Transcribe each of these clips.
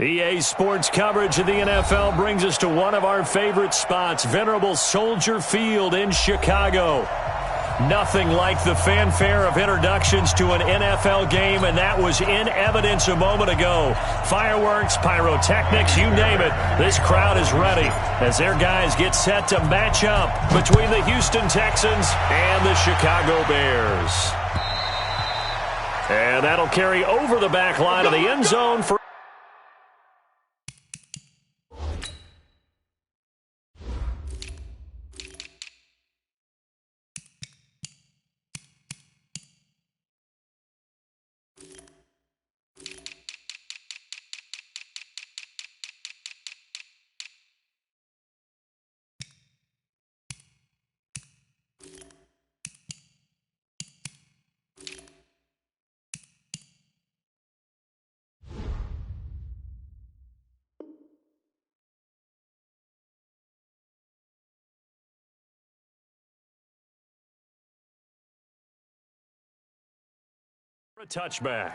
EA Sports coverage of the NFL brings us to one of our favorite spots, venerable Soldier Field in Chicago. Nothing like the fanfare of introductions to an NFL game, and that was in evidence a moment ago. Fireworks, pyrotechnics, you name it. This crowd is ready as their guys get set to match up between the Houston Texans and the Chicago Bears. And that'll carry over the back line of the end zone for a touchback.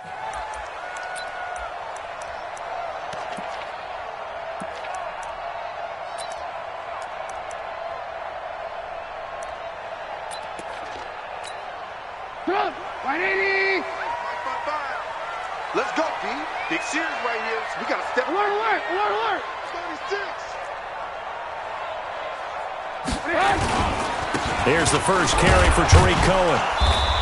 Let's go, D. Big series right here. So we got to step. Alert. 36. Here's the first carry for Tariq Cohen.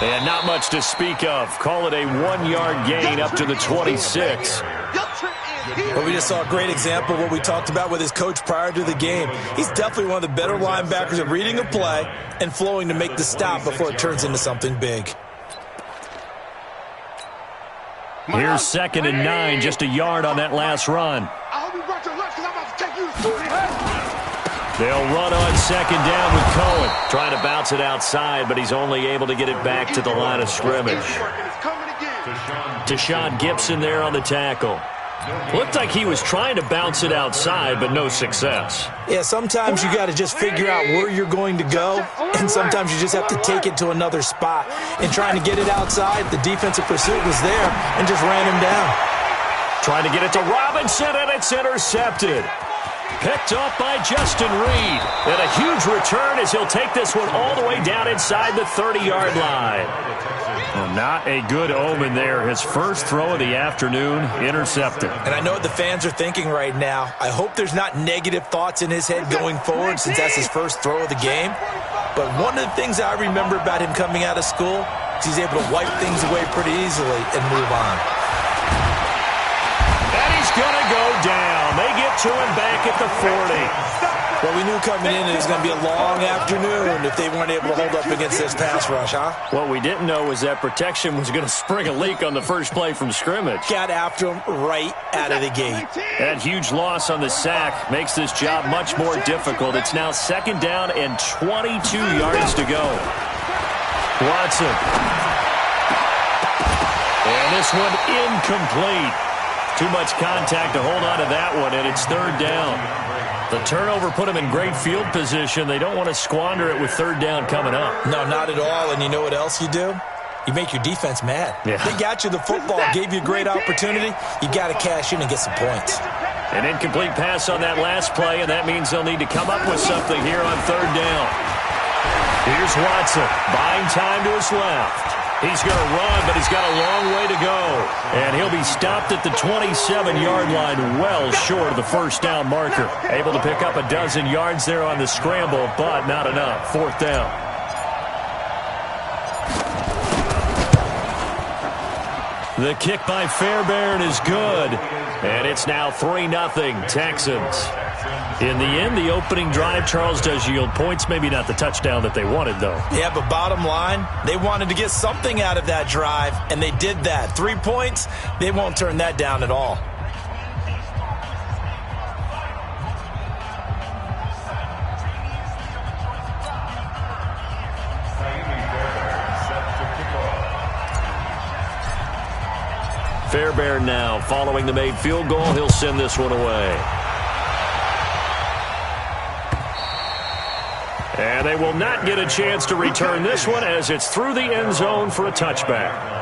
And not much to speak of. Call it a 1-yard gain up to the 26. Well, we just saw a great example of what we talked about with his coach prior to the game. He's definitely one of the better linebackers at reading a play and flowing to make the stop before it turns into something big. Here's 2nd and 9, just a yard on that last run. I hope you brought your lunch because I'm about to take you to school. They'll run on 2nd down with Cohen. Trying to bounce it outside, but he's only able to get it back to the line of scrimmage. Tashawn Gibson there on the tackle. Looked like he was trying to bounce it outside, but no success. Yeah, sometimes you got to just figure out where you're going to go, and sometimes you just have to take it to another spot. And trying to get it outside, the defensive pursuit was there and just ran him down. Trying to get it to Robinson, and it's intercepted. Picked off by Justin Reed. And a huge return as he'll take this one all the way down inside the 30-yard line. Well, not a good omen there. His first throw of the afternoon, intercepted. And I know what the fans are thinking right now. I hope there's not negative thoughts in his head going forward since that's his first throw of the game. But one of the things I remember about him coming out of school is he's able to wipe things away pretty easily and move on. And he's going to go down. They get to him back at the 40. Well, we knew coming in it was going to be a long afternoon if they weren't able to hold up against this pass rush, huh? What we didn't know was that protection was going to spring a leak on the first play from scrimmage. Got after him right out of the gate. That huge loss on the sack makes this job much more difficult. It's now 2nd down and 22 yards to go. Watson. And this one incomplete. Too much contact to hold on to that one, and it's 3rd down. The turnover put them in great field position. They don't want to squander it with 3rd down coming up. No, not at all. And you know what else you do? You make your defense mad. Yeah. They got you the football, gave you a great opportunity. You got to cash in and get some points. An incomplete pass on that last play, and that means they'll need to come up with something here on 3rd down. Here's Watson, buying time to his left. He's going to run, but he's got a long way to go. And he'll be stopped at the 27-yard line, well short of the first down marker. Able to pick up a dozen yards there on the scramble, but not enough. 4th down. The kick by Fairbairn is good. And it's now 3-0 Texans. In the end, the opening drive, Charles, does yield points. Maybe not the touchdown that they wanted, though. Yeah, but bottom line, they wanted to get something out of that drive, and they did that. 3 points, they won't turn that down at all. Fairbairn now, following the made field goal, he'll send this one away. And they will not get a chance to return this one as it's through the end zone for a touchback.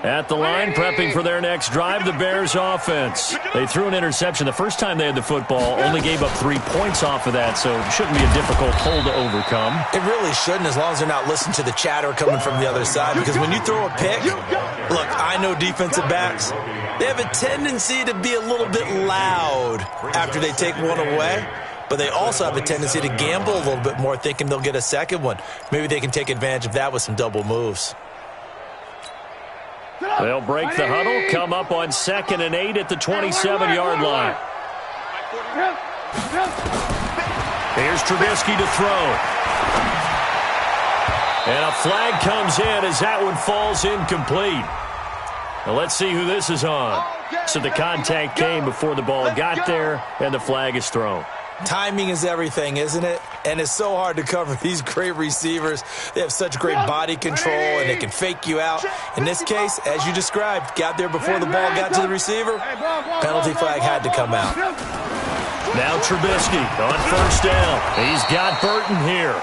At the line, prepping for their next drive, the Bears offense. They threw an interception the first time they had the football, only gave up 3 points off of that, so it shouldn't be a difficult hole to overcome. It really shouldn't, as long as they're not listening to the chatter coming from the other side, because when you throw a pick, look, I know defensive backs, they have a tendency to be a little bit loud after they take one away, but they also have a tendency to gamble a little bit more, thinking they'll get a second one. Maybe they can take advantage of that with some double moves. They'll break the huddle, come up on 2nd and 8 at the 27-yard line. Here's Trubisky to throw. And a flag comes in as that one falls incomplete. Now let's see who this is on. So the contact came before the ball got there, and the flag is thrown. Timing is everything, isn't it? And it's so hard to cover these great receivers. They have such great body control, and they can fake you out. In this case, as you described, got there before the ball got to the receiver. Penalty flag had to come out. Now Trubisky on 1st down. He's got Burton here.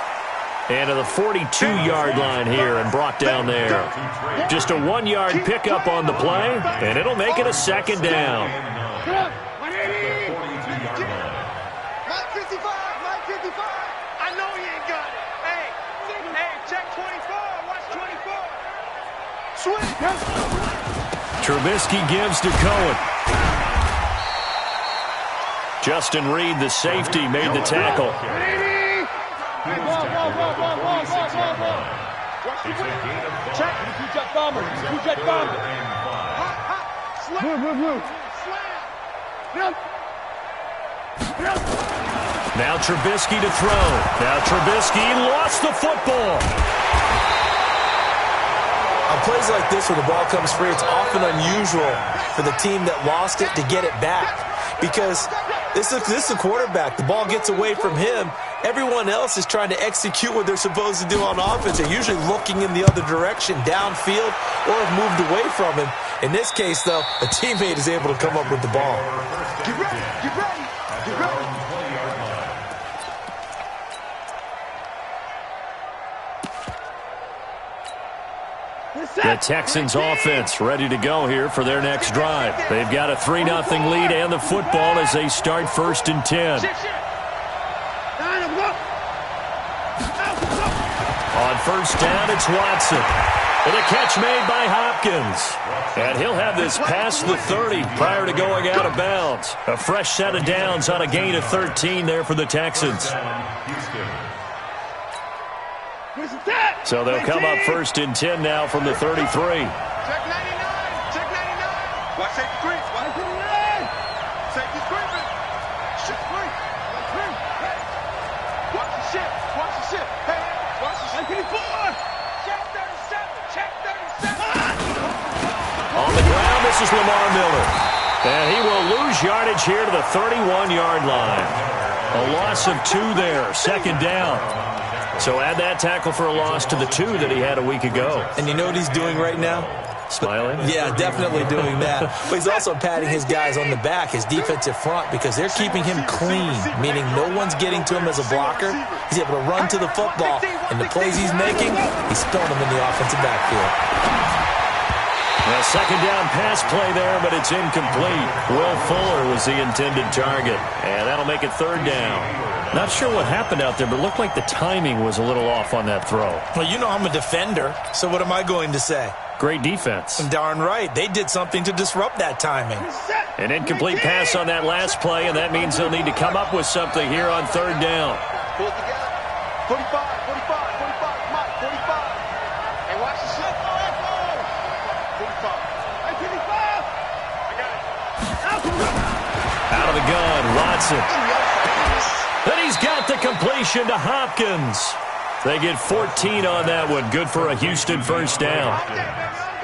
And to the 42-yard line here and brought down there. Just a 1-yard pickup on the play, and it'll make it a 2nd down. Trubisky gives to Cohen. Justin Reed, the safety, made the tackle. Now Trubisky to throw. Now Trubisky lost the football. On plays like this where the ball comes free, it's often unusual for the team that lost it to get it back. Because this is a quarterback. The ball gets away from him. Everyone else is trying to execute what they're supposed to do on offense. They're usually looking in the other direction, downfield, or have moved away from him. In this case, though, a teammate is able to come up with the ball. Get ready, get ready, get ready. The Texans offense ready to go here for their next drive. They've got a 3-0 lead and the football as they start 1st and 10. On 1st down, it's Watson. And a catch made by Hopkins. And he'll have this past the 30 prior to going out of bounds. A fresh set of downs on a gain of 13 there for the Texans. So they'll come up 1st and 10 now from the 33. Check 99. Check 99. Watch safety creep. Watch 99. Safety creeping. Shit creep. Watch the shit. Watch the shit. Hey, watch the shit. 94. Check 37. Check 37. On the ground, this is Lamar Miller. And he will lose yardage here to the 31-yard line. A loss of 2 there. 2nd down. So add that tackle for a loss to the 2 that he had a week ago. And you know what he's doing right now? Smiling? Yeah, definitely doing that. But he's also patting his guys on the back, his defensive front, because they're keeping him clean, meaning no one's getting to him as a blocker. He's able to run to the football, and the plays he's making, he's throwing them in the offensive backfield. Well, 2nd down pass play there, but it's incomplete. Will Fuller was the intended target, and that'll make it 3rd down. Not sure what happened out there, but it looked like the timing was a little off on that throw. Well, you know I'm a defender, so what am I going to say? Great defense. Darn right. They did something to disrupt that timing. An incomplete pass on that last play, and that means they'll need to come up with something here on 3rd down. Pull it together. 45, 45, 45. Come on, 45. Hey, watch the shit. 45. Hey, 55. I got it. Out of the gun, Watson. Then he's got the completion to Hopkins. They get 14 on that one. Good for a Houston 1st down.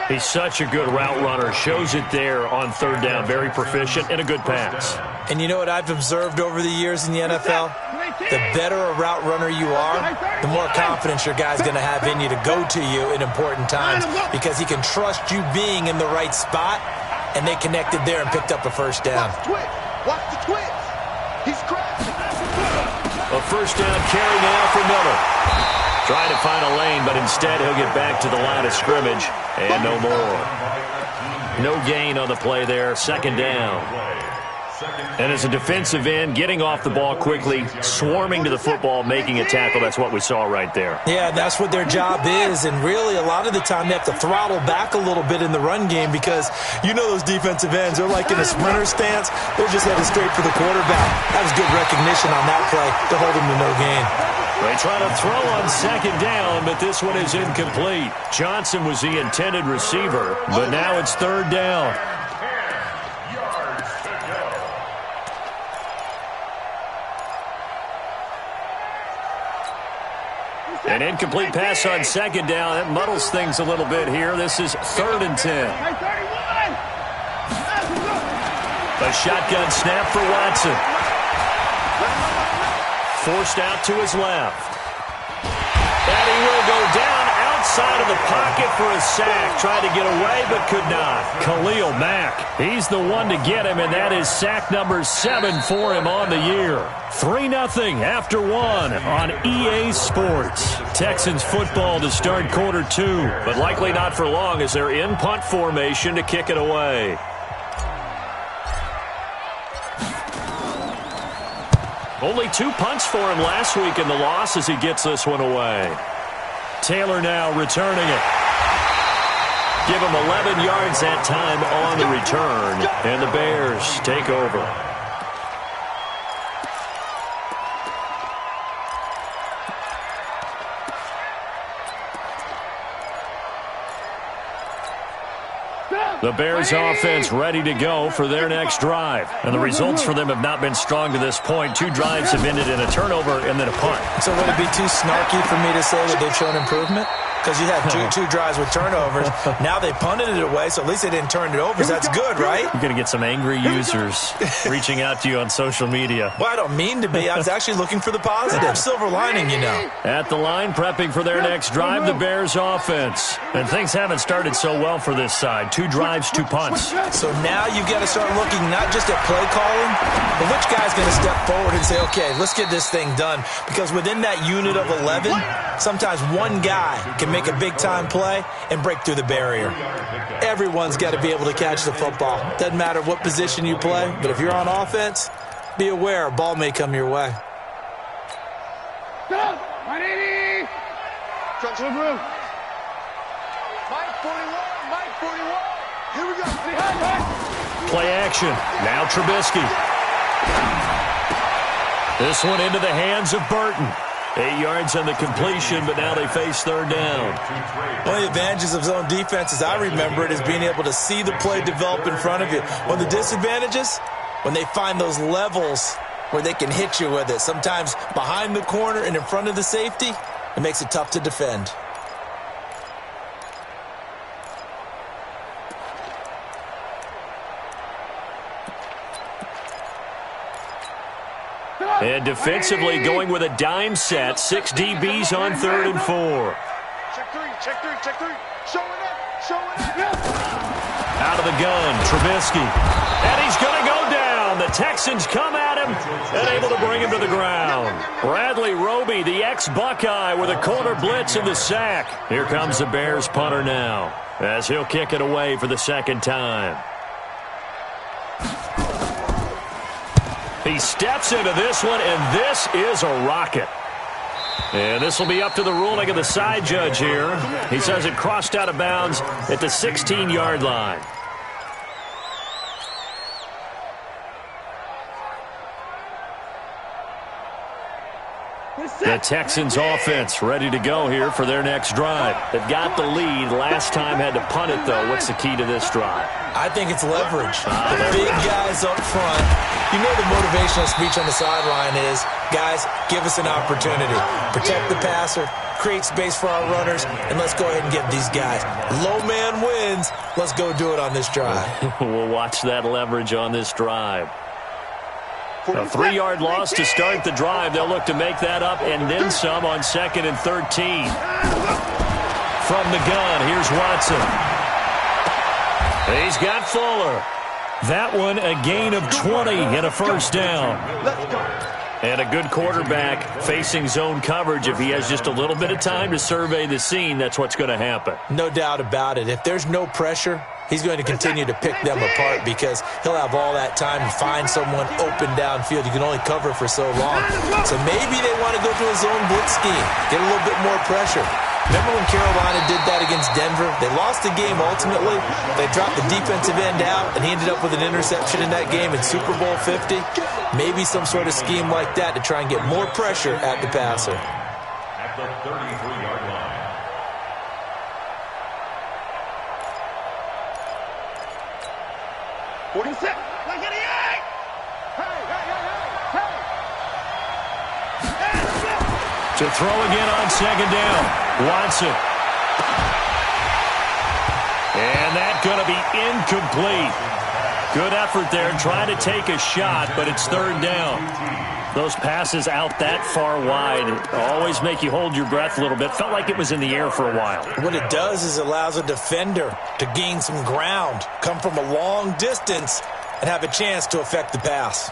He's such a good route runner. Shows it there on 3rd down. Very proficient and a good pass. And you know what I've observed over the years in the NFL? the better a route runner you are, the more confidence your guy's going to have in you to go to you in important times because he can trust you being in the right spot, and they connected there and picked up a first down. Watch the twist. He's crashing. A first down carry now for Miller. Trying to find a lane, but instead he'll get back to the line of scrimmage, and no more. No gain on the play there, second down. And as a defensive end, getting off the ball quickly, swarming to the football, making a tackle, that's what we saw right there. Yeah, that's what their job is, and really a lot of the time they have to throttle back a little bit in the run game because you know those defensive ends, they're like in a sprinter stance. They're just headed straight for the quarterback. That was good recognition on that play to hold him to no gain. They try to throw on second down, but this one is incomplete. Johnson was the intended receiver, but now it's third down. An incomplete pass on second down. That muddles things a little bit here. This is 3rd and 10. A shotgun snap for Watson. Forced out to his left. And he will go down outside of the pocket for a sack. Tried to get away, but could not. Khalil Mack, he's the one to get him, and that is sack number 7 for him on the year. 3-0 after 1 on EA Sports. Texans football to start quarter 2, but likely not for long as they're in punt formation to kick it away. Only 2 punts for him last week in the loss as he gets this one away. Taylor now returning it. Give him 11 yards that time on the return, and the Bears take over. The Bears offense ready to go for their next drive. And the results for them have not been strong to this point. 2 drives have ended in a turnover and then a punt. So would it be too snarky for me to say that they've shown improvement? Because you had two drives with turnovers. Now they punted it away, so at least they didn't turn it over. So that's good, right? You're going to get some angry users reaching out to you on social media. Well, I don't mean to be. I was actually looking for the positive. Silver lining, you know. At the line, prepping for their next drive, the Bears offense. And things haven't started so well for this side. 2 drives, 2 punts. So now you've got to start looking not just at play calling, but which guy's going to step forward and say, okay, let's get this thing done. Because within that unit of 11, sometimes one guy can make a big-time play and break through the barrier. Everyone's got to be able to catch the football. Doesn't matter what position you play, but if you're on offense, be aware a ball may come your way. Go! 180! Mike 41! Mike 41! Here we go! Play action. Now Trubisky. This one into the hands of Burton. 8 yards on the completion, but now they face third down. One of the advantages of zone defense, as I remember it, is being able to see the play develop in front of you. One of the disadvantages, when they find those levels where they can hit you with it, sometimes behind the corner and in front of the safety, it makes it tough to defend. And defensively going with a dime set. 6 DBs on 3rd and 4. Check 3, check 3, check 3. Showing up. Out of the gun, Trubisky. And he's going to go down. The Texans come at him and able to bring him to the ground. Bradley Roby, the ex-Buckeye, with a corner blitz in the sack. Here comes the Bears punter now as he'll kick it away for the second time. He steps into this one, and this is a rocket. And this will be up to the ruling of the side judge here. He says it crossed out of bounds at the 16-yard line. The Texans offense ready to go here for their next drive. They've got the lead. Last time had to punt it, though. What's the key to this drive? I think it's leverage. The big guys up front. You know the motivational speech on the sideline is, guys, give us an opportunity. Protect the passer, create space for our runners, and let's go ahead and get these guys. Low man wins. Let's go do it on this drive. We'll watch that leverage on this drive. A 3-yard loss to start the drive. They'll look to make that up and then some on 2nd and 13. From the gun, here's Watson. He's got Fuller. That one a gain of 20 and a first down. And a good quarterback facing zone coverage. If he has just a little bit of time to survey the scene, that's what's going to happen. No doubt about it. If there's no pressure, he's going to continue to pick them apart because he'll have all that time to find someone open downfield. You can only cover for so long. So maybe they want to go to a zone blitz scheme, get a little bit more pressure. Remember when Carolina did that against Denver? They lost the game ultimately. They dropped the defensive end out, and he ended up with an interception in that game in Super Bowl 50. Maybe some sort of scheme like that to try and get more pressure at the passer. At the 33-yard line. To throw again on 2nd down. Watson. And that's going to be incomplete. Good effort there trying to take a shot, but it's 3rd down. Those passes out that far wide always make you hold your breath a little bit. Felt like it was in the air for a while. What it does is it allows a defender to gain some ground, come from a long distance, and have a chance to affect the pass.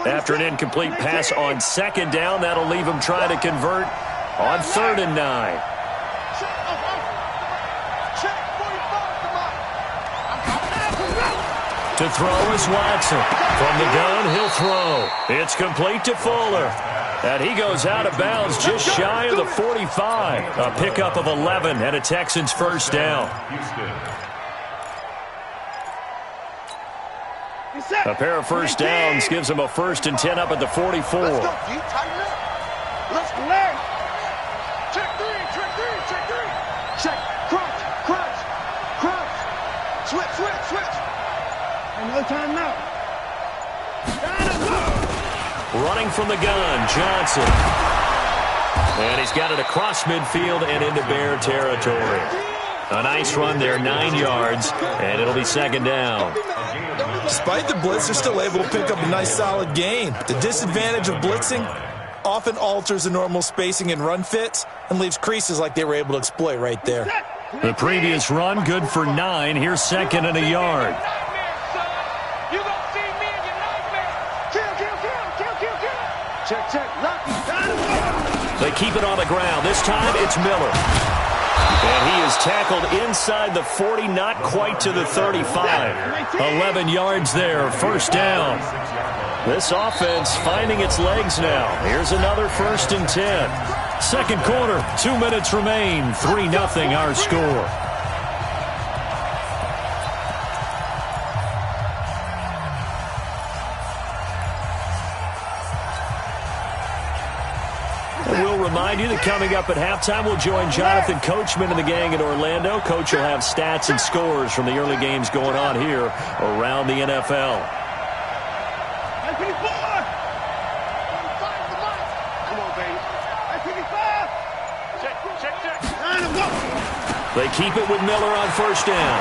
After an incomplete pass on 2nd down, that'll leave him trying to convert on 3rd and 9. To throw is Watson. From the gun, he'll throw. It's complete to Fuller. And he goes out of bounds just shy of the 45. A pickup of 11 and a Texans first down. A pair of first downs gives him a 1st and 10 up at the 44. Let's go, G. Tighten up. Let's play. Check 3, check 3, check 3. Check. Crunch, crunch, crunch. Switch, switch, switch. Another timeout. Running from the gun, Johnson. And he's got it across midfield and into Bear territory. A nice run there, 9 yards, and it'll be 2nd down. Despite the blitz, they're still able to pick up a nice solid gain. The disadvantage of blitzing often alters the normal spacing and run fits and leaves creases like they were able to exploit right there. The previous run, good for 9. Here's 2nd and a yard. Check, check. They keep it on the ground. This time it's Miller. And he is tackled inside the 40, not quite to the 35. 11 yards there, first down. This offense finding its legs now. Here's another 1st and 10. Second quarter, 2 minutes remain. 3-0 our score. Remind you that coming up at halftime, we'll join Jonathan Coachman and the gang in Orlando. Coach will have stats and scores from the early games going on here around the NFL. Come on, baby. Check, check, check. They keep it with Miller on first down.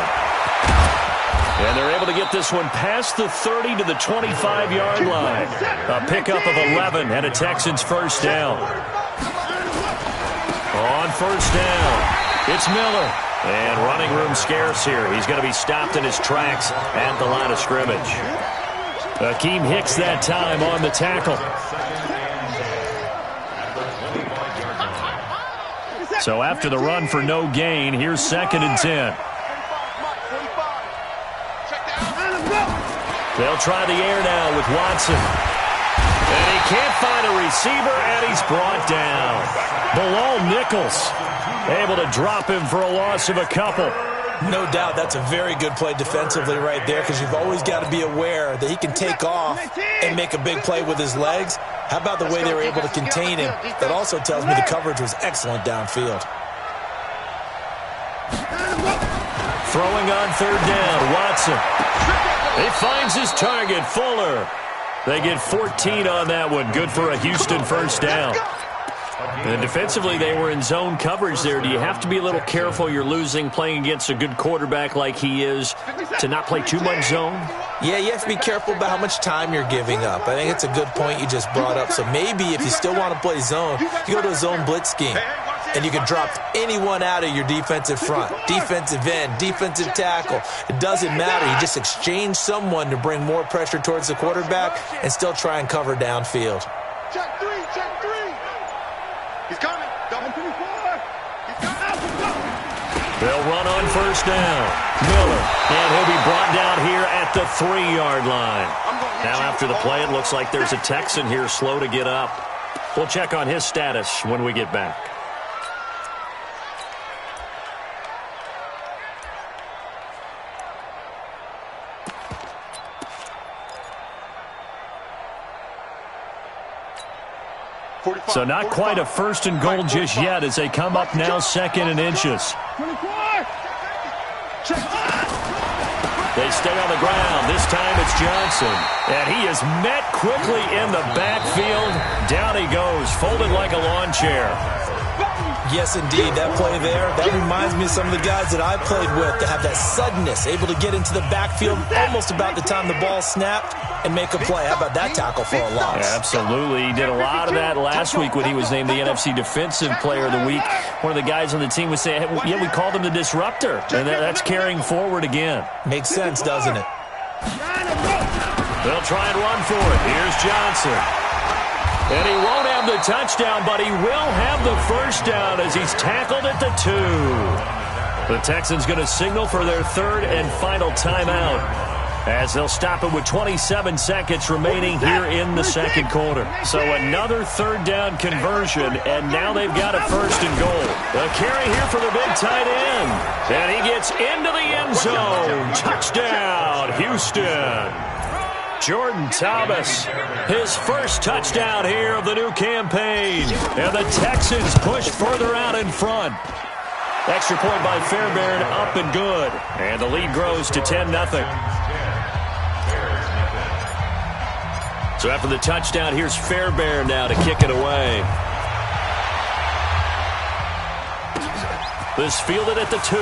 And they're able to get this one past the 30 to the 25-yard line. A pickup of 11 and a Texans first down. On first down, it's Miller. And running room scarce here. He's going to be stopped in his tracks at the line of scrimmage. Akeem Hicks that time on the tackle. So after the run for no gain, here's 2nd and 10. They'll try the air now with Watson. And he can't find a receiver, and he's brought down. Bilal Nichols able to drop him for a loss of a couple. No doubt that's a very good play defensively right there because you've always got to be aware that he can take off and make a big play with his legs. How about the way they were able to contain him? That also tells me the coverage was excellent downfield. Throwing on third down, Watson. He finds his target, Fuller. They get 14 on that one. Good for a Houston first down. And defensively, they were in zone coverage there. Do you have to be a little careful you're losing playing against a good quarterback like he is to not play too much zone? Yeah, you have to be careful about how much time you're giving up. I think it's a good point you just brought up. So maybe if you still want to play zone, you go to a zone blitz scheme. And you can drop anyone out of your defensive front, defensive end, defensive tackle. It doesn't matter. You just exchange someone to bring more pressure towards the quarterback and still try and cover downfield. Check three, check three. He's coming. Double 24. He's coming. They'll run on first down. Miller, and he'll be brought down here at the 3-yard line. Now after the play, it looks like there's a Texan here slow to get up. We'll check on his status when we get back. So not quite a first and goal just yet as they come up now second and inches. 24. They stay on the ground. This time it's Johnson. And he is met quickly in the backfield. Down he goes, folded like a lawn chair. Yes, indeed. That play there, that reminds me of some of the guys that I played with that have that suddenness, able to get into the backfield almost about the time the ball snapped and make a play. How about that tackle for a loss? Yeah, absolutely. He did a lot of that last week when he was named the NFC Defensive Player of the Week. One of the guys on the team would say, yeah, we called him the disruptor. And that's carrying forward again. Makes sense, doesn't it? They'll try and run for it. Here's Johnson. And he won't have the touchdown, but he will have the first down as he's tackled at the 2. The Texans going to signal for their third and final timeout as they'll stop it with 27 seconds remaining here in the second quarter. So another third down conversion, and now they've got a first and goal. A carry here for the big tight end. And he gets into the end zone. Touchdown, Houston. Jordan Thomas, his first touchdown here of the new campaign. And the Texans push further out in front. Extra point by Fairbairn, up and good. And the lead grows to 10-0. So after the touchdown, here's Fairbairn now to kick it away. This fielded at the 2.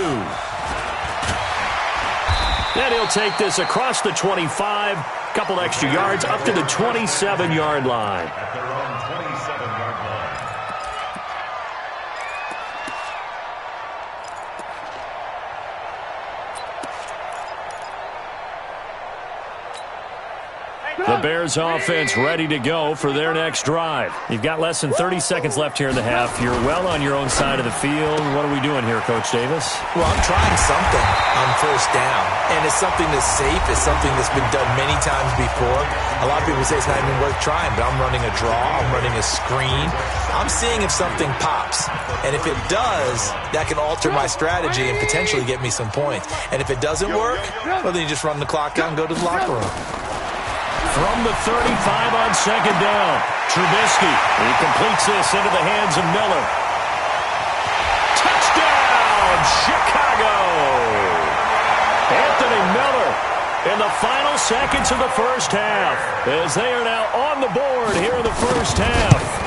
And he'll take this across the 25. Couple extra yards up to the 27-yard line. At their own 27-yard line. The Bears offense ready to go for their next drive. You've got less than 30 seconds left here in the half. You're well on your own side of the field. What are we doing here, Coach Davis? Well, I'm trying something on first down, and it's something that's safe. It's something that's been done many times before. A lot of people say it's not even worth trying, but I'm running a draw. I'm running a screen. I'm seeing if something pops, and if it does, that can alter my strategy and potentially get me some points. And if it doesn't work, well, then you just run the clock out and go to the locker room. From the 35 on second down, Trubisky. He completes this into the hands of Miller. Touchdown, Chicago! Anthony Miller in the final seconds of the first half as they are now on the board here in the first half.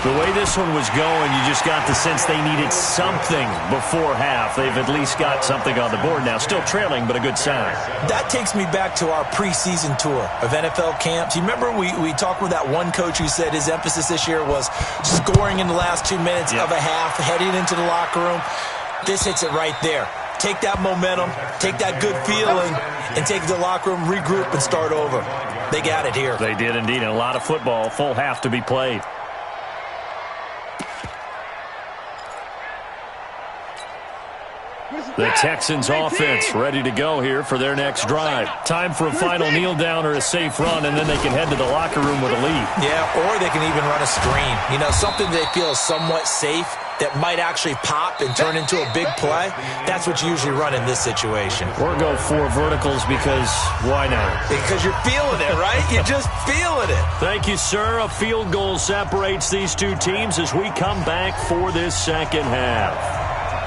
The way this one was going, you just got the sense they needed something before half. They've at least got something on the board now. Still trailing, but a good sign. That takes me back to our preseason tour of NFL camps. You remember we talked with that one coach who said his emphasis this year was scoring in the last 2 minutes of a half, heading into the locker room. This hits it right there. Take that momentum, take that good feeling, and take it to the locker room, regroup, and start over. They got it here. They did indeed. And a lot of football, full half to be played. The Texans offense ready to go here for their next drive. Time for a final kneel down or a safe run, and then they can head to the locker room with a lead. Yeah, or they can even run a screen. You know, something they feel is somewhat safe that might actually pop and turn into a big play. That's what you usually run in this situation. Or go 4 verticals because why not? Because you're feeling it, right? You're just feeling it. Thank you, sir. A field goal separates these two teams as we come back for this second half.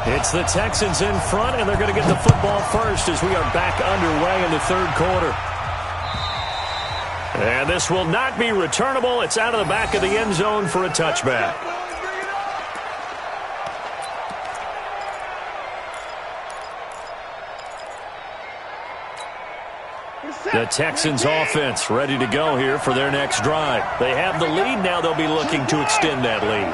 It's the Texans in front, and they're going to get the football first as we are back underway in the third quarter. And this will not be returnable. It's out of the back of the end zone for a touchback. The Texans offense ready to go here for their next drive. They have the lead. Now they'll be looking to extend that lead.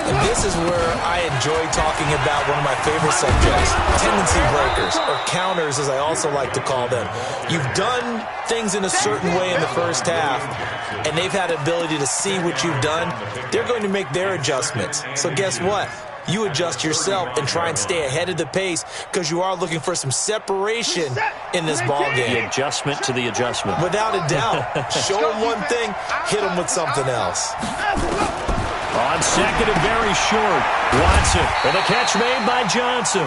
And this is where I enjoy talking about one of my favorite subjects, tendency breakers, or counters as I also like to call them. You've done things in a certain way in the first half, and they've had the ability to see what you've done. They're going to make their adjustments. So guess what? You adjust yourself and try and stay ahead of the pace because you are looking for some separation in this ball game. The adjustment to the adjustment. Without a doubt. Show them one thing, hit them with something else. On second and very short, Watson with a catch made by Johnson.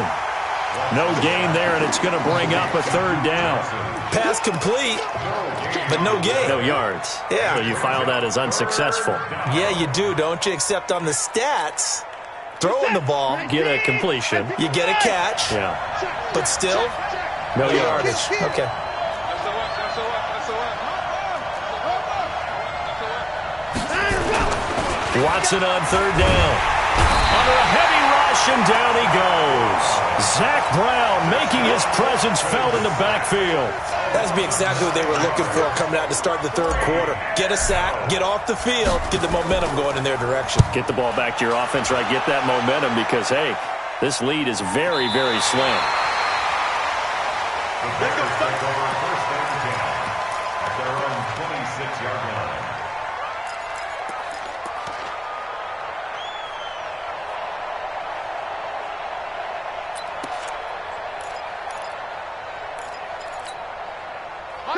No gain there, and it's going to bring up a third down. Pass complete, but no gain. No yards. Yeah. So you file that as unsuccessful. Yeah, you do, don't you? Except on the stats, throwing the ball, get a completion. You get a catch. Yeah. But still, no yardage. Okay. Watson on third down. Under a heavy rush, and down he goes. Zach Brown making his presence felt in the backfield. That's be exactly what they were looking for coming out to start the third quarter. Get a sack, get off the field, get the momentum going in their direction. Get the ball back to your offense, right? Get that momentum because, hey, this lead is very, very slim.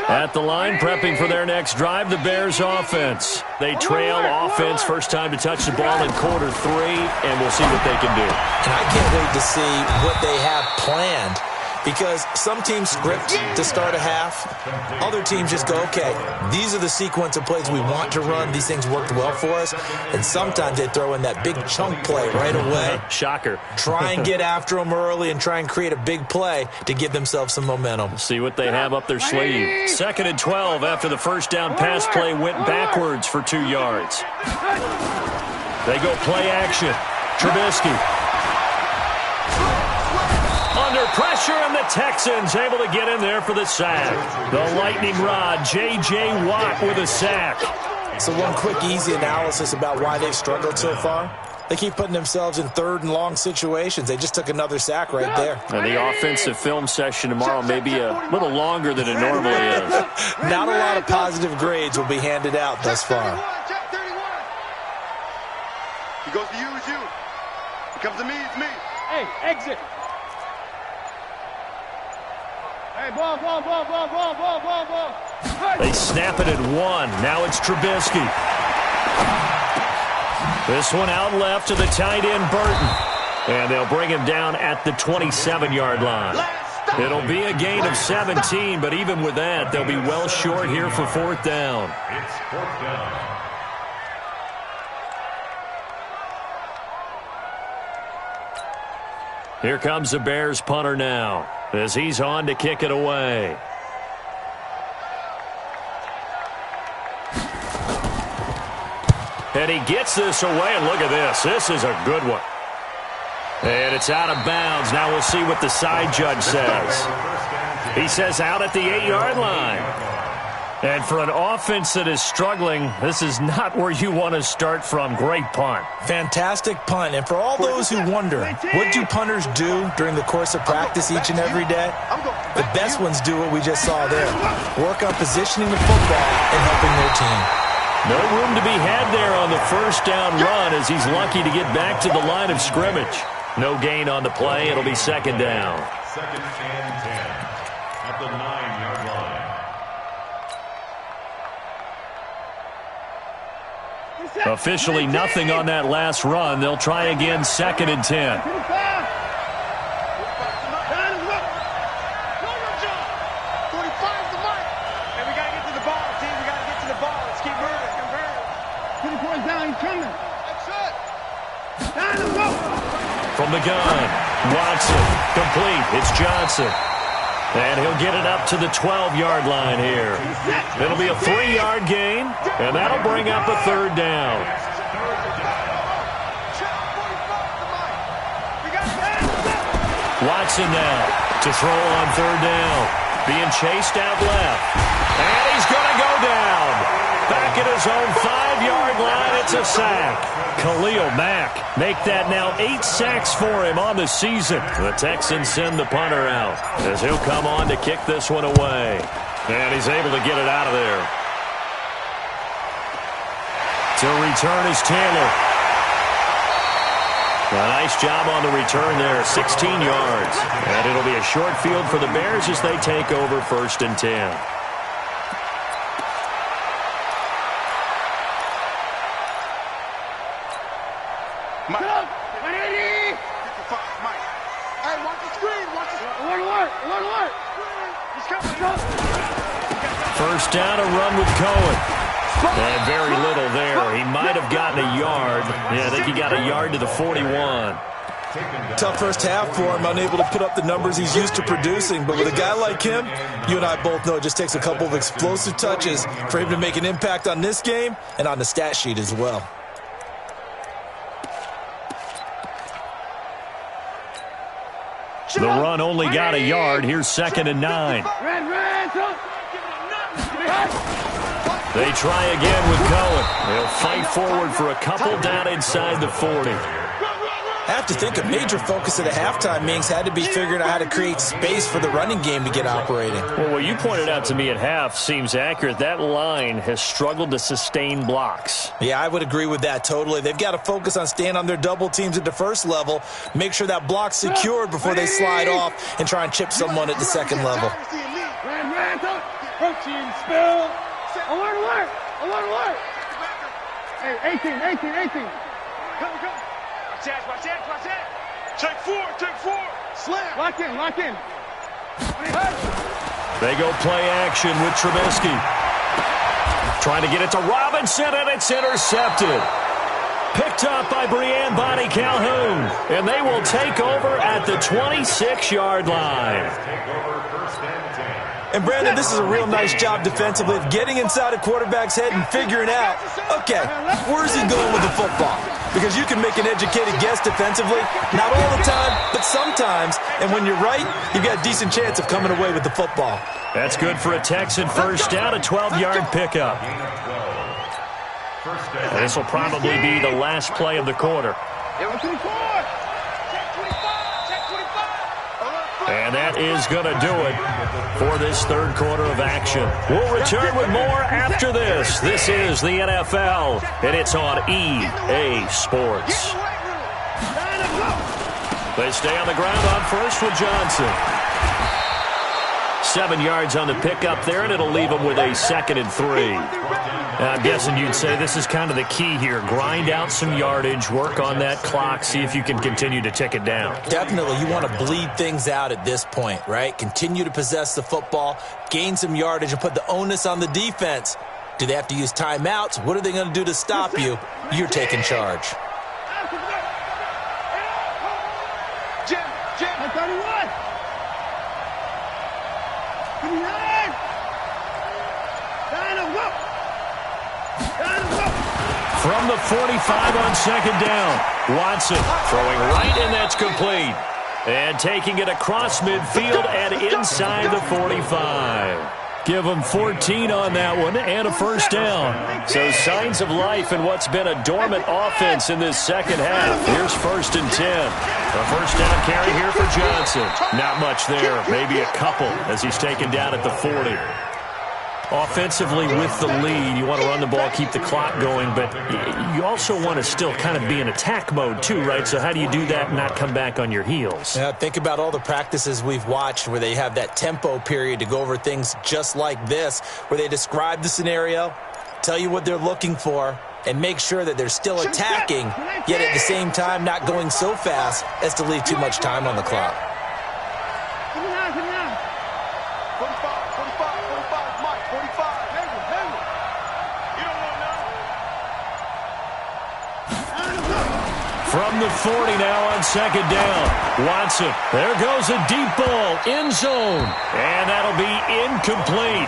At the line, prepping for their next drive, the Bears offense. They trail offense, first time to touch the ball in quarter three, and we'll see what they can do. And I can't wait to see what they have planned, because some teams script to start a half. Other teams just go, okay, these are the sequence of plays we want to run. These things worked well for us. And sometimes they throw in that big chunk play right away. Shocker. Try and get after them early and try and create a big play to give themselves some momentum. See what they have up their sleeve. 2nd and 12 after the first down pass play went backwards for 2 yards. They go play action. Trubisky. Under pressure, and the Texans able to get in there for the sack. The lightning rod, J.J. Watt with a sack. So one quick, easy analysis about why they've struggled so far. They keep putting themselves in third and long situations. They just took another sack right there. And the offensive film session tomorrow may be a little longer than it normally is. Not a lot of positive grades will be handed out thus far. He goes to you, it's you. He comes to me, it's me. Hey, exit. Hey, ball. They snap it at 1. Now it's Trubisky. This one out left to the tight end, Burton. And they'll bring him down at the 27-yard line. It'll be a gain of 17, but even with that, they'll be well short here for 4th down. It's 4th down. Here comes the Bears punter now, as he's on to kick it away. And he gets this away, and look at this. This is a good one. And it's out of bounds. Now we'll see what the side judge says. He says out at the 8-yard line. And for an offense that is struggling, this is not where you want to start from. Great punt. Fantastic punt. And for all those who wonder, what do punters do during the course of practice each and every day? The best ones do what we just saw there. Work on positioning the football and helping their team. No room to be had there on the first down run as he's lucky to get back to the line of scrimmage. No gain on the play. It'll be 2nd down. 2nd and 10 at the 9-yard line. Officially nothing on that last run. They'll try again, 2nd and 10. From the gun, Watson, complete. It's Johnson. And he'll get it up to the 12-yard line here. It'll be a 3-yard gain, and that'll bring up a 3rd down. Watson now to throw on 3rd down. being chased out left. And he's going to go down. Back at his own 5-yard line, it's a sack. Khalil Mack make that now 8 sacks for him on the season. The Texans send the punter out as he'll come on to kick this one away. And he's able to get it out of there. To return is Taylor. A nice job on the return there, 16 yards. And it'll be a short field for the Bears as they take over 1st and 10. Mike. 180. 55, Mike. Hey, watch the screen. Watch the screen. Alert. He's coming. 1st down, a run with Cohen. And very little there. He might have gotten a yard. Yeah, I think he got a yard to the 41. Tough first half for him, unable to put up the numbers he's used to producing. But with a guy like him, you and I both know it just takes a couple of explosive touches for him to make an impact on this game and on the stat sheet as well. The run only got a yard. Here's 2nd and 9. They try again with Cohen. They'll fight forward for a couple down inside the 40. I have to think a major focus at the halftime meetings had to be figuring out how to create space for the running game to get operating. Well, what you pointed out to me at half seems accurate. That line has struggled to sustain blocks. Yeah, I would agree with that totally. They've got to focus on staying on their double teams at the first level, make sure that block's secured before they slide off and try and chip someone at the second level. Protein spill. Alert. Hey, 18. Come. Watch that. Take four. Slam. Lock in. They go play action with Trubisky. Trying to get it to Robinson, and it's intercepted. Picked up by Breanne Bonnie Calhoun. And they will take over at the 26-yard line. And, Brandon, this is a real nice job defensively of getting inside a quarterback's head and figuring out, okay, where's he going with the football? Because you can make an educated guess defensively, not all the time, but sometimes. And when you're right, you've got a decent chance of coming away with the football. That's good for a Texan 1st down, a 12-yard pickup. And this will probably be the last play of the quarter. And that is going to do it for this 3rd quarter of action. We'll return with more after this. This is the NFL, and it's on EA Sports. They stay on the ground on 1st with Johnson. 7 yards on the pickup there, and it'll leave them with a 2nd and 3. I'm guessing you'd say this is kind of the key here. Grind out some yardage, work on that clock, see if you can continue to tick it down. Definitely. You want to bleed things out at this point, right? Continue to possess the football, gain some yardage, and put the onus on the defense. Do they have to use timeouts? What are they going to do to stop you? You're taking charge. Jim, 31. From the 45 on 2nd down, Watson throwing right, and that's complete. And taking it across midfield and inside the 45. Give them 14 on that one and a 1st down. So signs of life in what's been a dormant offense in this 2nd half. Here's 1st and 10. A 1st down carry here for Johnson. Not much there, maybe a couple as he's taken down at the 40. Offensively with the lead, you want to run the ball, keep the clock going, but you also want to still kind of be in attack mode too, right? So how do you do that and not come back on your heels? Yeah, think about all the practices we've watched where they have that tempo period to go over things just like this, where they describe the scenario, tell you what they're looking for, and make sure that they're still attacking, yet at the same time not going so fast as to leave too much time on the clock. From the 40 now on 2nd down. Watson, there goes a deep ball, end zone. And that'll be incomplete.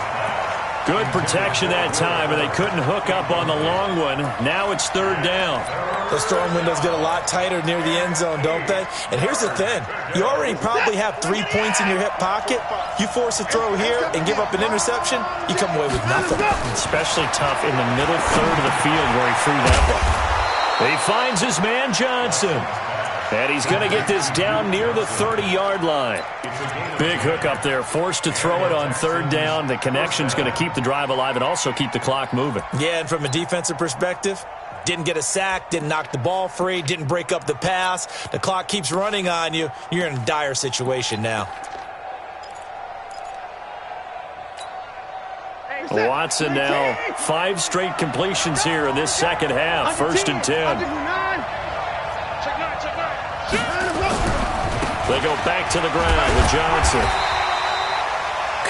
Good protection that time, and they couldn't hook up on the long one. Now it's third down. Those throwing windows get a lot tighter near the end zone, don't they? And here's the thing. You already probably have 3 points in your hip pocket. You force a throw here and give up an interception, you come away with nothing. Especially tough in the middle third of the field where he threw that one. He finds his man Johnson. And he's going to get this down near the 30-yard line. Big hook up there, forced to throw it on third down. The connection's going to keep the drive alive and also keep the clock moving. Yeah, and from a defensive perspective, didn't get a sack, didn't knock the ball free, didn't break up the pass. The clock keeps running on you. You're in a dire situation now. Watson now 5 straight completions here in this second half. First and 10. They go back to the ground with Johnson.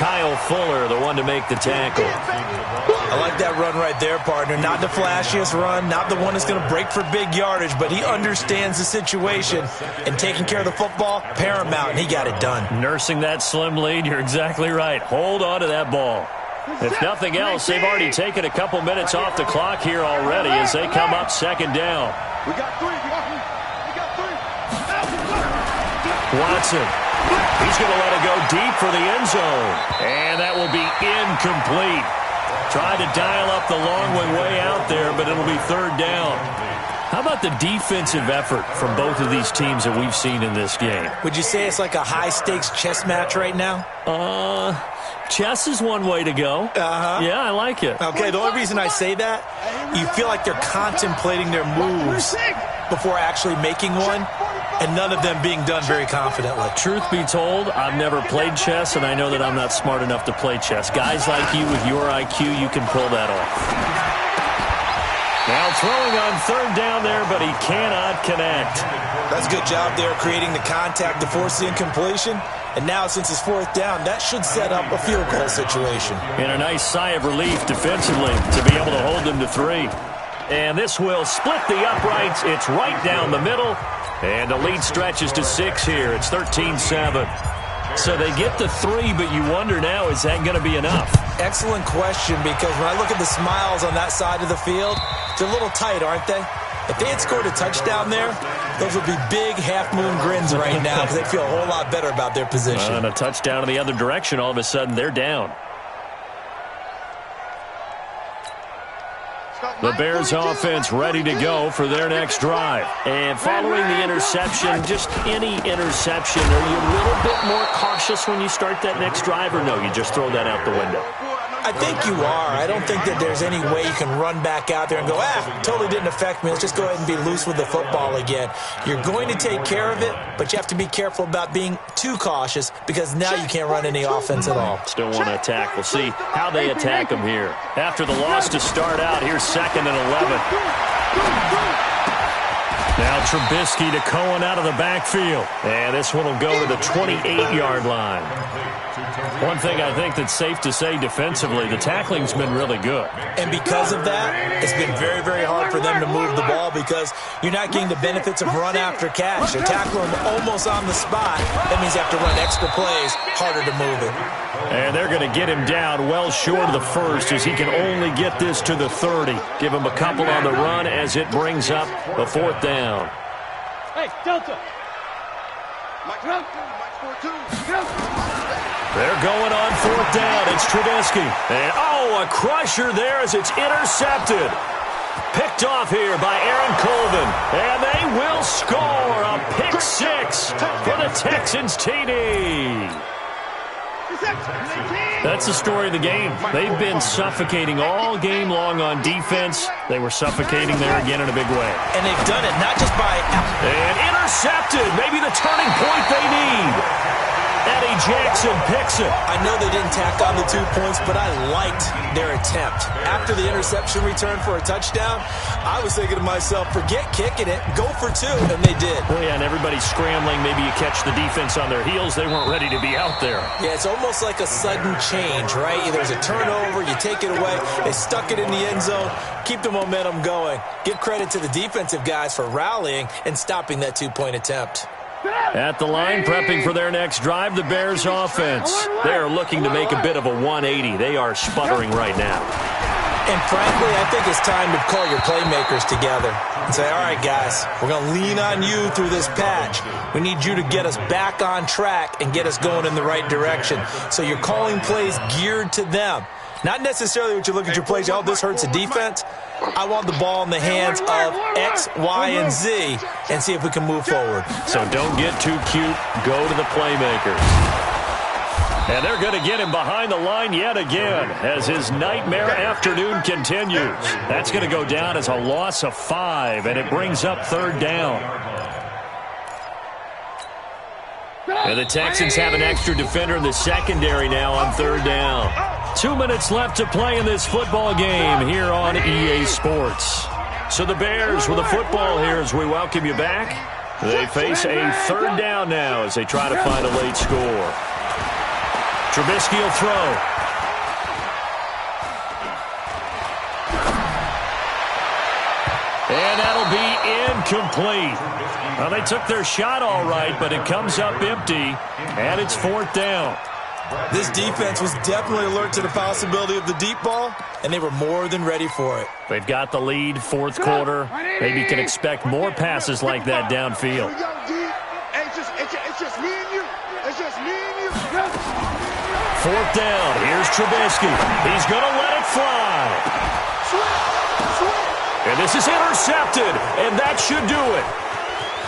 Kyle Fuller, the one to make the tackle. I like that run right there, partner. Not the flashiest run, not the one that's going to break for big yardage, but he understands the situation, and taking care of the football, paramount, and he got it done. Nursing that slim lead, you're exactly right. Hold on to that ball. If nothing else, they've already taken a couple minutes off the clock here already as they come up second down. We got 3. We got 3. Watson. He's going to let it go deep for the end zone. And that will be incomplete. Tried to dial up the long one way out there, but it'll be third down. How about the defensive effort from both of these teams that we've seen in this game? Would you say it's like a high-stakes chess match right now? Chess is one way to go. Yeah, I like it. Okay, the only reason I say that, you feel like they're contemplating their moves before actually making one, and none of them being done very confidently. Truth be told, I've never played chess, and I know that I'm not smart enough to play chess. Guys like you with your IQ, you can pull that off. Now throwing on third down there, but he cannot connect. That's a good job there creating the contact to force the incompletion. And now, since it's fourth down, that should set up a field goal situation. And a nice sigh of relief defensively to be able to hold them to 3. And this will split the uprights. It's right down the middle. And the lead stretches to 6 here. It's 13-7. So they get the 3, but you wonder now, is that going to be enough? Excellent question, because when I look at the smiles on that side of the field, they're a little tight, aren't they? If they had scored a touchdown there, those would be big half-moon grins right now because they'd feel a whole lot better about their position. And a touchdown in the other direction, all of a sudden they're down. The Bears offense ready to go for their next drive. And following the interception, just any interception, are you a little bit more cautious when you start that next drive, or no, you just throw that out the window? I think you are. I don't think that there's any way you can run back out there and go, totally didn't affect me. Let's just go ahead and be loose with the football again. You're going to take care of it, but you have to be careful about being too cautious because now you can't run any offense at all. Still want to attack. We'll see how they attack them here. After the loss to start out, here's 2nd and 11. Now Trubisky to Cohen out of the backfield. And this one will go to the 28-yard line. One thing I think that's safe to say defensively, the tackling's been really good. And because of that, it's been very, very hard for them to move the ball because you're not getting the benefits of run after catch. They're tackling them almost on the spot. That means you have to run extra plays, harder to move it. And they're going to get him down well short of the first as he can only get this to the 30. Give him a couple on the run as it brings up a 4th down. Hey, Delta. They're going on 4th down. It's Trubisky. And, a crusher there as it's intercepted. Picked off here by Aaron Colvin. And they will score a pick 6 for the Texans TD. That's the story of the game. They've been suffocating all game long on defense. They were suffocating there again in a big way. And they've done it not just by... And intercepted. Maybe the turning point they need. Eddie Jackson picks it. I know they didn't tack on the 2 points, but I liked their attempt. After the interception return for a touchdown, I was thinking to myself, forget kicking it, go for 2, and they did. Well, yeah, and everybody's scrambling. Maybe you catch the defense on their heels. They weren't ready to be out there. Yeah, it's almost like a sudden change, right? There's a turnover, you take it away, they stuck it in the end zone, keep the momentum going. Give credit to the defensive guys for rallying and stopping that 2-point attempt. At the line, prepping for their next drive, the Bears offense. They are looking to make a bit of a 180. They are sputtering right now. And frankly, I think it's time to call your playmakers together and say, all right, guys, we're going to lean on you through this patch. We need you to get us back on track and get us going in the right direction. So you're calling plays geared to them. Not necessarily what you look at your plays, oh, this hurts the defense. I want the ball in the hands of X, Y, and Z and see if we can move forward. So don't get too cute. Go to the playmakers. And they're going to get him behind the line yet again as his nightmare afternoon continues. That's going to go down as a loss of 5, and it brings up 3rd down. And the Texans have an extra defender in the secondary now on 3rd down. 2 minutes left to play in this football game here on EA Sports. So the Bears with the football here as we welcome you back. They face a 3rd down now as they try to find a late score. Trubisky will throw. And that'll be incomplete. Well, they took their shot all right, but it comes up empty, and it's 4th down. This defense was definitely alert to the possibility of the deep ball, and they were more than ready for it. They've got the lead, 4th quarter. Maybe can expect more passes like that downfield. It's just me and you. It's just me and you. 4th down. Here's Trubisky. He's going to let it fly. And this is intercepted, and that should do it.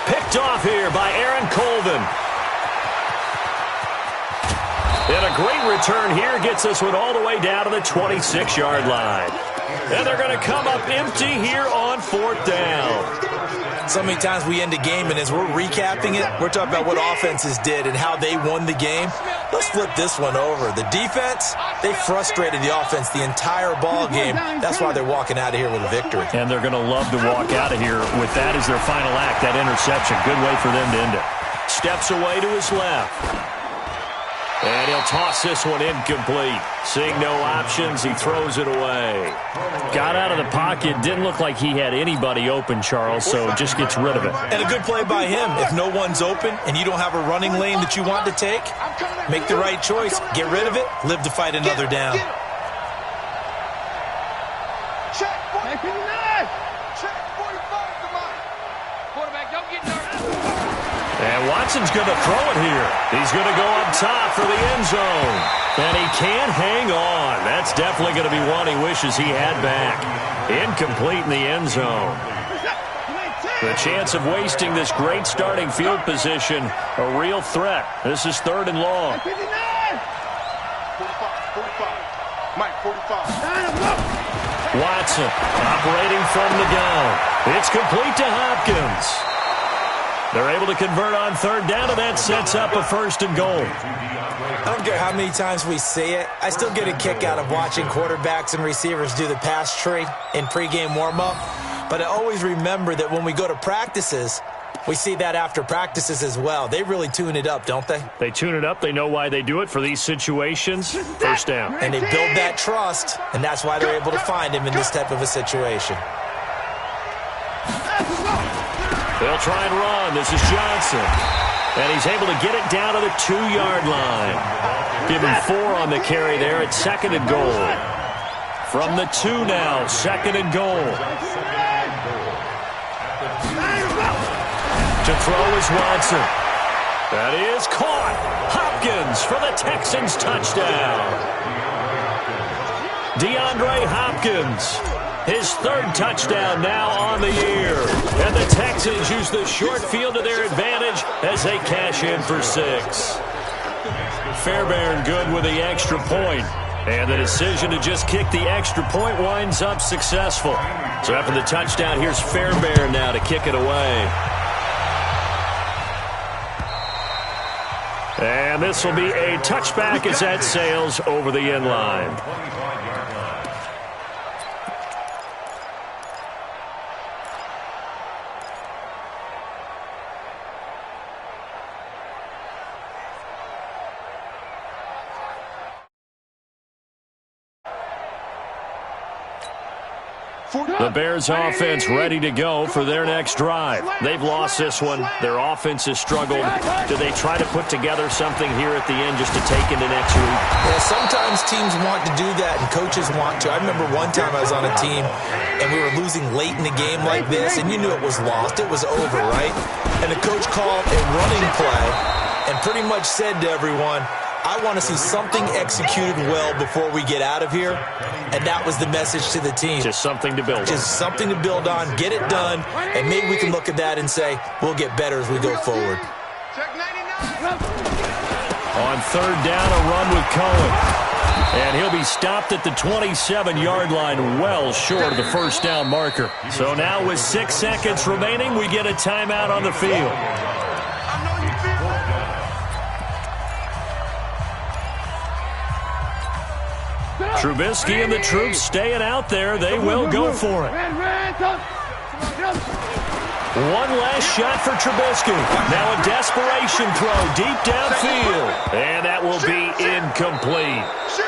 Picked off here by Aaron Colvin. And a great return here gets this one all the way down to the 26-yard line. And they're going to come up empty here on 4th down. So many times we end a game, and as we're recapping it, we're talking about what offenses did and how they won the game. Let's flip this one over. The defense, they frustrated the offense the entire ball game. That's why they're walking out of here with a victory. And they're going to love to walk out of here with that as their final act, that interception. Good way for them to end it. Steps away to his left. And he'll toss this one incomplete. Seeing no options, he throws it away. Got out of the pocket. Didn't look like he had anybody open, Charles, so just gets rid of it. And a good play by him. If no one's open and you don't have a running lane that you want to take, make the right choice. Get rid of it. Live to fight another down. Check 49. Check 45. Come on. Quarterback, don't get nervous. And Watson's going to throw it here. He's going to go up top for the end zone. And he can't hang on. That's definitely going to be one he wishes he had back. Incomplete in the end zone. The chance of wasting this great starting field position, a real threat. This is 3rd and long. 45. Mike, 45. Watson operating from the gun. It's complete to Hopkins. They're able to convert on 3rd down, and that sets up a 1st and goal. I don't care how many times we say it. I still get a kick out of watching quarterbacks and receivers do the pass tree in pregame warm-up. But I always remember that when we go to practices, we see that after practices as well. They really tune it up, don't they? They tune it up. They know why they do it for these situations. 1st down. And they build that trust, and that's why they're able to find him in this type of a situation. They'll try and run. This is Johnson. And he's able to get it down to the 2-yard line. Give him 4 on the carry there at 2nd and goal. From the 2 now, 2nd and goal. To throw is Watson. That is caught. Hopkins for the Texans touchdown. DeAndre Hopkins. His 3rd touchdown now on the year. And the Texans use the short field to their advantage as they cash in for 6. Fairbairn good with the extra point. And the decision to just kick the extra point winds up successful. So after the touchdown, here's Fairbairn now to kick it away. And this will be a touchback as that sails over the end line. The Bears offense ready to go for their next drive. They've lost this one. Their offense has struggled. Do they try to put together something here at the end just to take into next week? Yeah, sometimes teams want to do that and coaches want to. I remember one time I was on a team and we were losing late in the game like this, and you knew it was lost. It was over, right? And the coach called a running play and pretty much said to everyone, I want to see something executed well before we get out of here. And that was the message to the team. Just something to build on. Just something to build on, get it done, and maybe we can look at that and say, we'll get better as we go forward. On third down, a run with Cohen. And he'll be stopped at the 27-yard line, well short of the first down marker. So now with 6 seconds remaining, we get a timeout on the field. Trubisky and the troops staying out there. They will go for it. One last shot for Trubisky. Now a desperation throw deep downfield. And that will be incomplete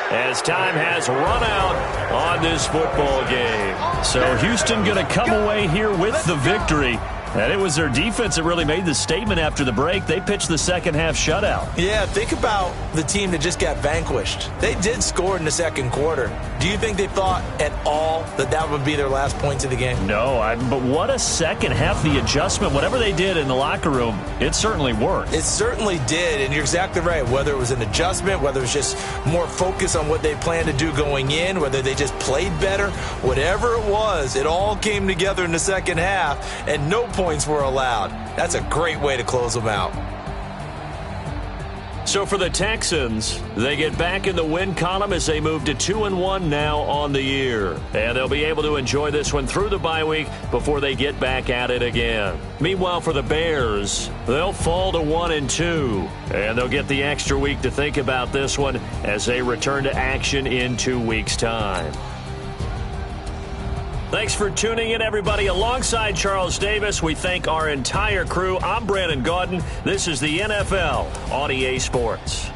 as time has run out on this football game. So Houston going to come away here with the victory. And it was their defense that really made the statement after the break. They pitched the second half shutout. Yeah, think about the team that just got vanquished. They did score in the second quarter. Do you think they thought at all that that would be their last points of the game? No, but what a second half. The adjustment, whatever they did in the locker room, it certainly worked. It certainly did, and you're exactly right. Whether it was an adjustment, whether it was just more focus on what they planned to do going in, whether they just played better, whatever it was, it all came together in the second half, and no points were allowed. That's a great way to close them out. So for the Texans, they get back in the win column as they move to 2-1 now on the year. And they'll be able to enjoy this one through the bye week before they get back at it again. Meanwhile, for the Bears, they'll fall to 1-2. And they'll get the extra week to think about this one as they return to action in 2 weeks' time. Thanks for tuning in, everybody. Alongside Charles Davis, we thank our entire crew. I'm Brandon Gaudin. This is the NFL on EA Sports.